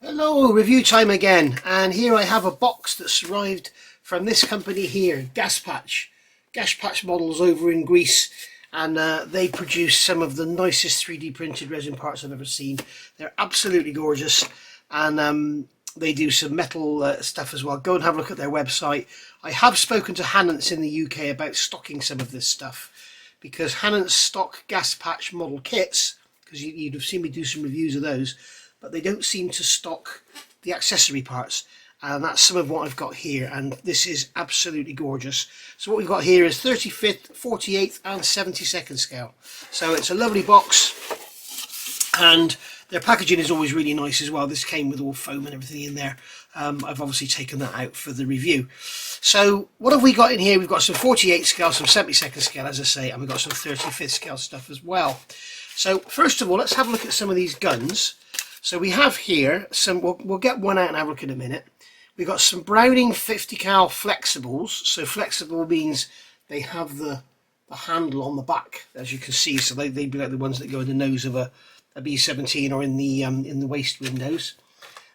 Hello, review time again, and here I have a box that's arrived from this company here, Gaspatch. Gaspatch models over in Greece, and they produce some of the nicest 3D printed resin parts I've ever seen. They're absolutely gorgeous, and they do some metal stuff as well. Go and have a look at their website. I have spoken to Hannants in the UK about stocking some of this stuff, because Hannants stock Gaspatch model kits, because you'd have seen me do some reviews of those, but they don't seem to stock the accessory parts, and that's some of what I've got here, and this is absolutely gorgeous. So what we've got here is 35th, 48th and 72nd scale. So it's a lovely box, and their packaging is always really nice as well. This came with all foam and everything in there. I've obviously taken that out for the review. So what have we got in here? We've got some 48th scale, some 72nd scale, as I say, and we've got some 35th scale stuff as well. So first of all, let's have a look at some of these guns. So we have here some, we'll get one out and have a look in a minute. We've got some Browning 50 cal flexibles. So flexible means they have the handle on the back, as you can see. So they'd be like the ones that go in the nose of a B-17 or in the waist windows.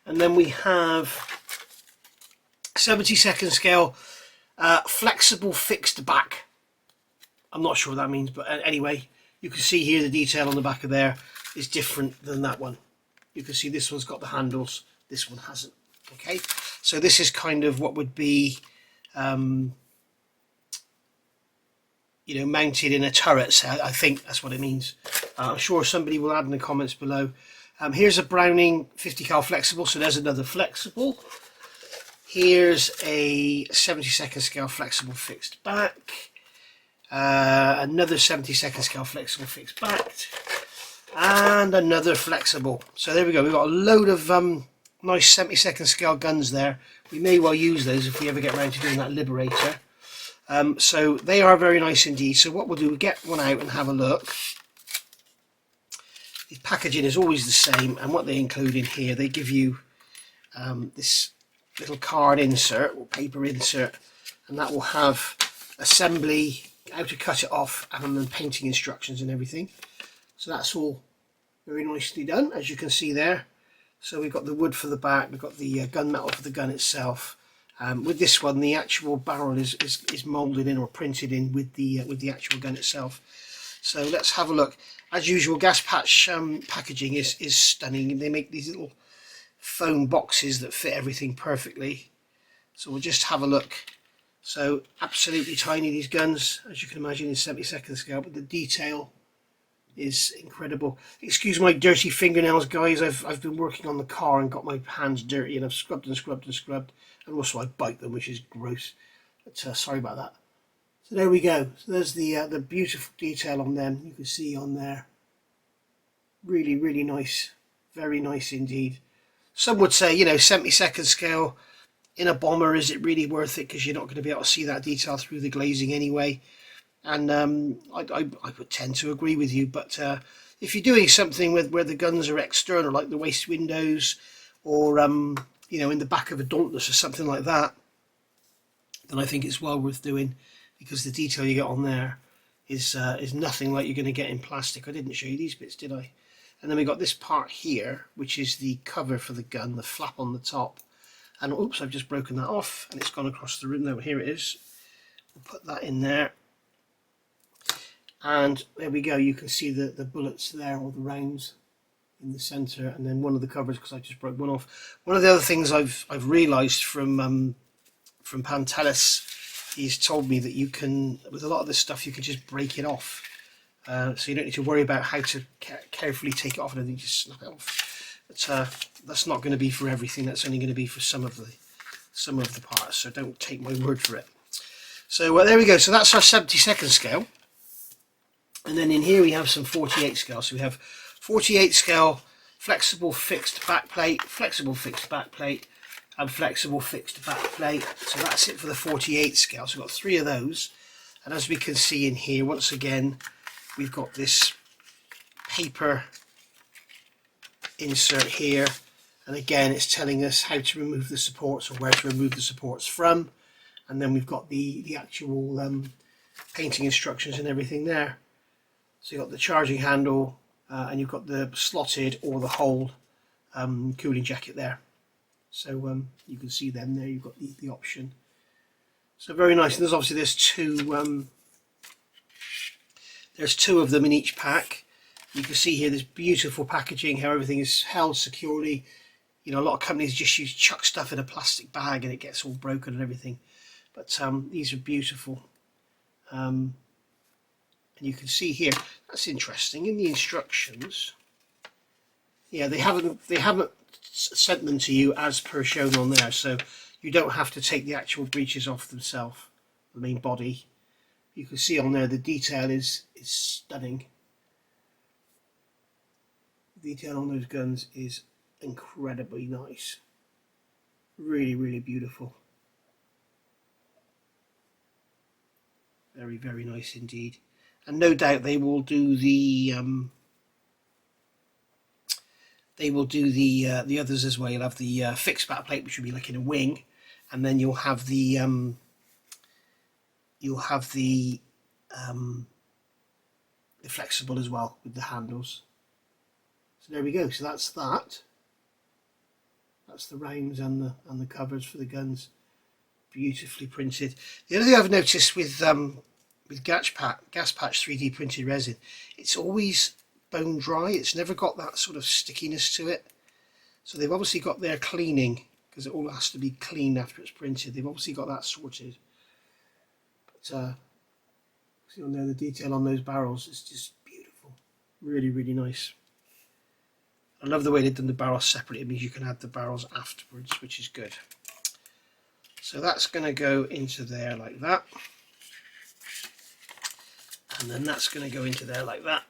And then we have 72nd scale flexible fixed back. I'm not sure what that means, but anyway, you can see here the detail on the back of there is different than that one. You can see this one's got the handles, this one hasn't. Okay, so this is kind of what would be, mounted in a turret. So I think that's what it means. I'm sure somebody will add in the comments below. Here's a Browning 50 cal flexible, so there's another flexible. Here's a 72nd scale flexible fixed back. Another 72nd scale flexible fixed back. And another flexible. So there we go, we've got a load of nice 72nd scale guns there. We may well use those if we ever get around to doing that Liberator. So they are very nice indeed. So what we'll do, we'll get one out and have a look. The packaging is always the same, and what they include in here, they give you this little card insert or paper insert, and that will have assembly, how to cut it off, and then painting instructions and everything. So that's all very nicely done, as you can see there. So we've got the wood for the back, we've got the gunmetal for the gun itself. With this one, the actual barrel is moulded in or printed in with the actual gun itself. So let's have a look. As usual, Gaspatch packaging is stunning. They make these little foam boxes that fit everything perfectly. So we'll just have a look. So absolutely tiny, these guns, as you can imagine, in 72nd scale, but the detail is incredible. Excuse my dirty fingernails, guys. I've been working on the car and got my hands dirty, and I've scrubbed and scrubbed and scrubbed, and also I bite them, which is gross. But sorry about that. So there we go. So there's the beautiful detail on them. You can see on there. Really, really nice. Very nice indeed. Some would say, 72nd scale in a bomber, is it really worth it? Because you're not going to be able to see that detail through the glazing anyway. And I would tend to agree with you, but if you're doing something where the guns are external, like the waist windows, or in the back of a Dauntless or something like that, then I think it's well worth doing, because the detail you get on there is nothing like you're going to get in plastic. I didn't show you these bits, did I? And then we got this part here, which is the cover for the gun, the flap on the top. And oops, I've just broken that off, and it's gone across the room. No, here it is. We'll put that in there. And there we go, you can see the bullets there, or the rounds in the centre, and then one of the covers, because I just broke one off. One of the other things I've realised from Pantelis, he's told me that you can, with a lot of this stuff, you can just break it off. So you don't need to worry about how to carefully take it off and then just snap it off. But that's not going to be for everything, that's only going to be for some of the parts, so don't take my word for it. So there we go, so that's our 72nd scale. And then in here we have some 48 scale. So we have 48 scale flexible fixed back plate, flexible fixed back plate, and flexible fixed back plate. So that's it for the 48 scale. So we've got 3 of those. And as we can see in here, once again, we've got this paper insert here. And again, it's telling us how to remove the supports, or where to remove the supports from. And then we've got the actual painting instructions and everything there. So you've got the charging handle, and you've got the slotted or the hole cooling jacket there. So you can see them there. You've got the option. So very nice. And there's two of them in each pack. You can see here this beautiful packaging, how everything is held securely. You know, a lot of companies just chuck stuff in a plastic bag and it gets all broken and everything. But these are beautiful. And you can see here, that's interesting, in the instructions, yeah, they haven't sent them to you as per shown on there, so you don't have to take the actual breeches off themselves, the main body. You can see on there the detail is stunning. The detail on those guns is incredibly nice. Really, really beautiful. Very, very nice indeed. And no doubt they will do the others as well. You'll have the fixed back plate, which will be like in a wing, and then you'll have the flexible as well with the handles. So there we go. So that's that. That's the rounds and the covers for the guns, beautifully printed. The other thing I've noticed with Gaspatch 3D printed resin, it's always bone dry. It's never got that sort of stickiness to it. So they've obviously got their cleaning, because it all has to be cleaned after it's printed. They've obviously got that sorted. But see on there, the detail on those barrels is just beautiful. Really, really nice. I love the way they've done the barrels separately. It means you can add the barrels afterwards, which is good. So that's going to go into there like that. And then that's going to go into there like that.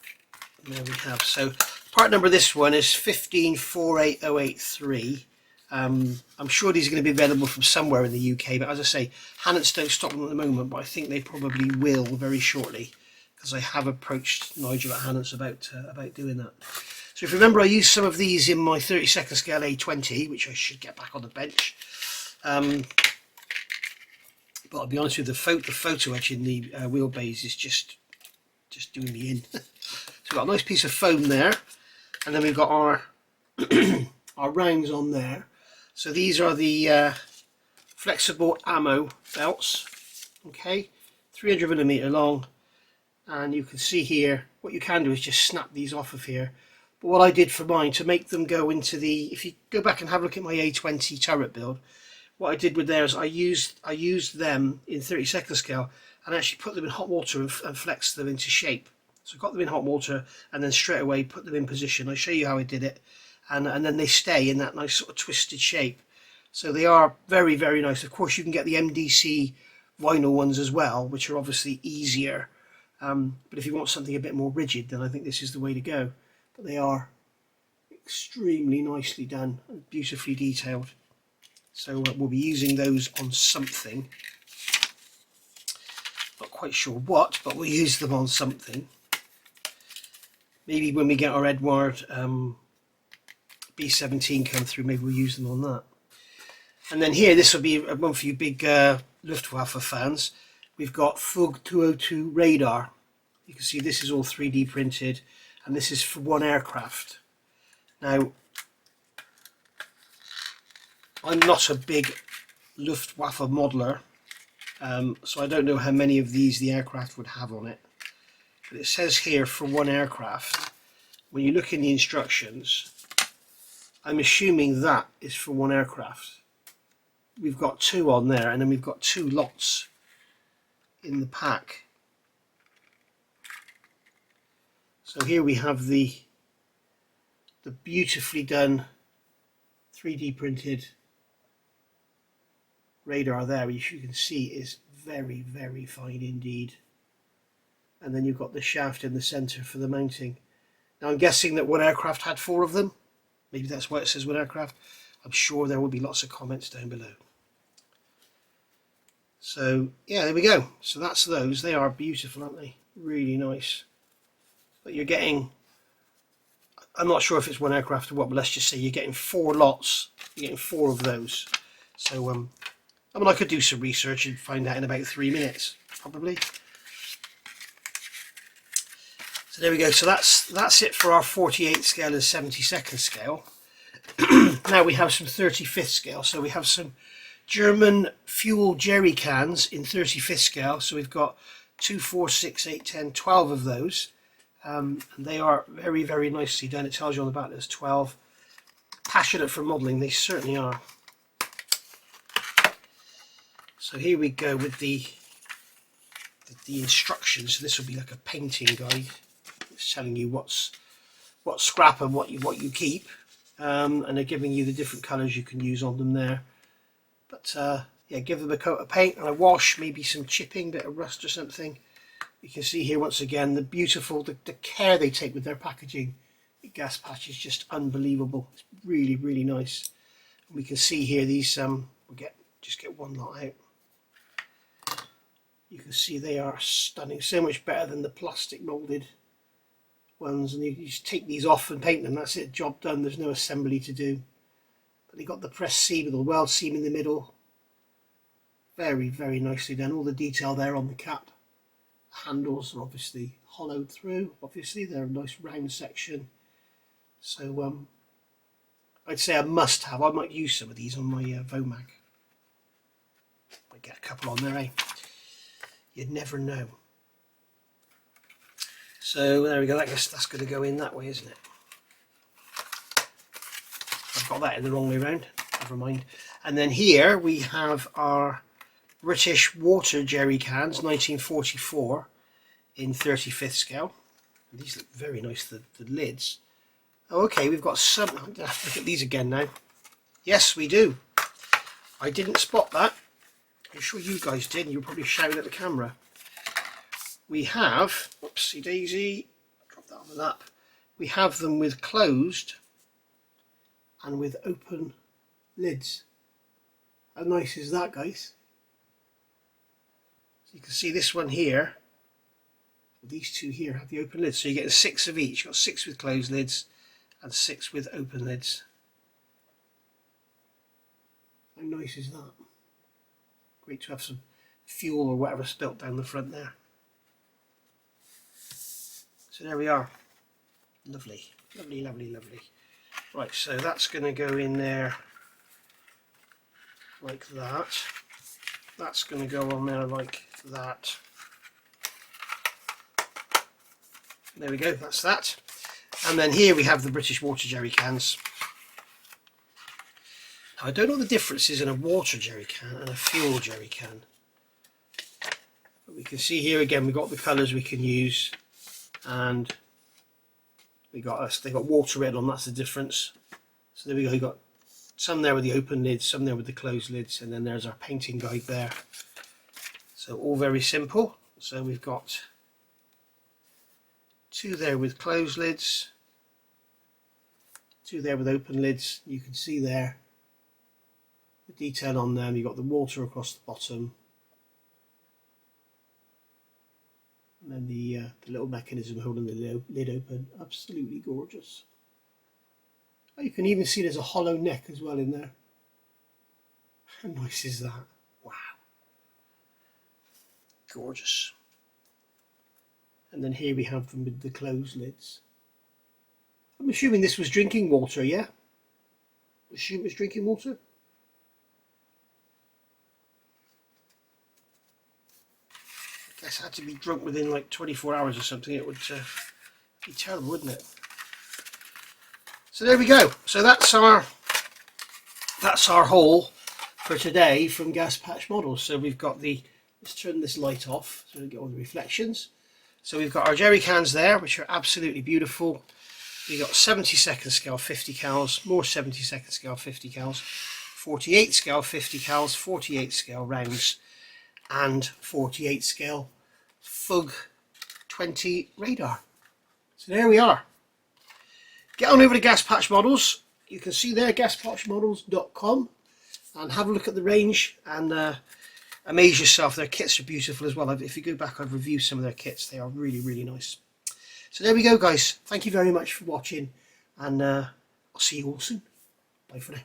And there we have. So part number of this one is 1548083. I'm sure these are going to be available from somewhere in the UK, but as I say, Hannants don't stock them at the moment, but I think they probably will very shortly, because I have approached Nigel at Hannants about doing that. So if you remember, I used some of these in my 32nd scale A20, which I should get back on the bench. But I'll be honest with you, the photo etch in the wheelbase is just doing me in. So we've got a nice piece of foam there, and then we've got our our rounds on there. So these are the flexible ammo belts, okay, 300mm long, and you can see here what you can do is just snap these off of here. But what I did for mine to make them go into the, if you go back and have a look at my A20 turret build, what I did with theirs, I used them in 32nd scale and actually put them in hot water and flexed them into shape. So I got them in hot water and then straight away put them in position. I'll show you how I did it, and then they stay in that nice sort of twisted shape. So they are very, very nice. Of course, you can get the MDC vinyl ones as well, which are obviously easier. But if you want something a bit more rigid, then I think this is the way to go. But they are extremely nicely done and beautifully detailed. So we'll be using those on something. Not quite sure what, but we'll use them on something. Maybe when we get our Edward B17 come through, maybe we'll use them on that. And then here, this will be one for you big Luftwaffe fans. We've got FUG 202 radar. You can see this is all 3D printed, and this is for one aircraft. Now, I'm not a big Luftwaffe modeler, so I don't know how many of these the aircraft would have on it. But it says here for one aircraft. When you look in the instructions, I'm assuming that is for one aircraft. We've got two on there, and then we've got two lots in the pack. So here we have the beautifully done 3D printed radar there, which you can see is very, very fine indeed. And then you've got the shaft in the center for the mounting. Now I'm guessing that one aircraft had four of them. Maybe that's why it says one aircraft. I'm sure there will be lots of comments down below. So yeah, there we go. So that's those. They are beautiful, aren't they? Really nice. But you're getting, I'm not sure if it's one aircraft or what, but let's just say you're getting four lots. You're getting four of those. So I mean, I could do some research and find out in about 3 minutes, probably. So there we go. So that's it for our 48th scale and 72nd scale. Now we have some 35th scale, so we have some German fuel jerry cans in 35th scale. So we've got 2, 4, 6, 8, 10, 12 of those, and they are very, very nicely done. It tells you on the back there's 12. Passionate for modelling, they certainly are. So here we go with the instructions. So this will be like a painting guide. It's telling you what's scrap and what you keep, and they're giving you the different colours you can use on them there. But yeah, give them a coat of paint and a wash, maybe some chipping, bit of rust or something. You can see here once again the beautiful, the care they take with their packaging. The Gaspatch is just unbelievable. It's really, really nice. And we can see here these we'll just get one lot out. You can see they are stunning, so much better than the plastic moulded ones. And you just take these off and paint them. That's it, job done. There's no assembly to do. But they got the press seam with the weld seam in the middle. Very, very nicely done. All the detail there on the cap. The handles are obviously hollowed through. Obviously, they're a nice round section. So I'd say a must-have. I might use some of these on my Vomag. Might get a couple on there, eh? You'd never know. So there we go. I guess that's going to go in that way, isn't it? I've got that in the wrong way round. Never mind. And then here we have our British water jerry cans, 1944, in 35th scale. These look very nice. The lids. Oh, okay, we've got some. I'm going to have to look at these again now. Yes, we do. I didn't spot that. I'm sure you guys did, and you were probably shouting at the camera. We have, whoopsie daisy, drop that on the lap. We have them with closed and with open lids. How nice is that, guys? So you can see this one here, these two here have the open lids. So you get 6 of each. You've got 6 with closed lids and 6 with open lids. How nice is that? Great to have some fuel or whatever spilt down the front there. So there we are. Lovely, lovely, lovely, lovely. Right, so that's going to go in there like that. That's going to go on there like that. There we go, that's that. And then here we have the British water jerry cans. Now, I don't know the differences in a water jerry can and a fuel jerry can. But we can see here again we've got the colours we can use, and they got water red on, that's the difference. So there we go, you got some there with the open lids, some there with the closed lids, and then there's our painting guide there. So all very simple. So we've got 2 there with closed lids, 2 there with open lids. You can see there the detail on them. You've got the water across the bottom, and then the little mechanism holding the lid open. Absolutely gorgeous. Oh, you can even see there's a hollow neck as well in there. How nice is that? Wow. Gorgeous. And then here we have them with the closed lids. I'm assuming this was drinking water, yeah? Assume it's drinking water? I guess it had to be drunk within like 24 hours or something. It would be terrible, wouldn't it? So there we go. So that's our haul for today from Gaspatch Models. So we've got let's turn this light off so we get all the reflections. So we've got our jerry cans there, which are absolutely beautiful. We've got 72nd scale 50 cals, more 72nd scale 50 cals, 48 scale 50 cals, 48 scale rounds, and 48 scale FUG 20 radar. So there we are. Get on over to Gaspatch Models. You can see there gaspatchmodels.com and have a look at the range and amaze yourself. Their kits are beautiful as well. If you go back, I've reviewed some of their kits. They are really, really nice. So there we go, guys. Thank you very much for watching, and I'll see you all soon. Bye for now.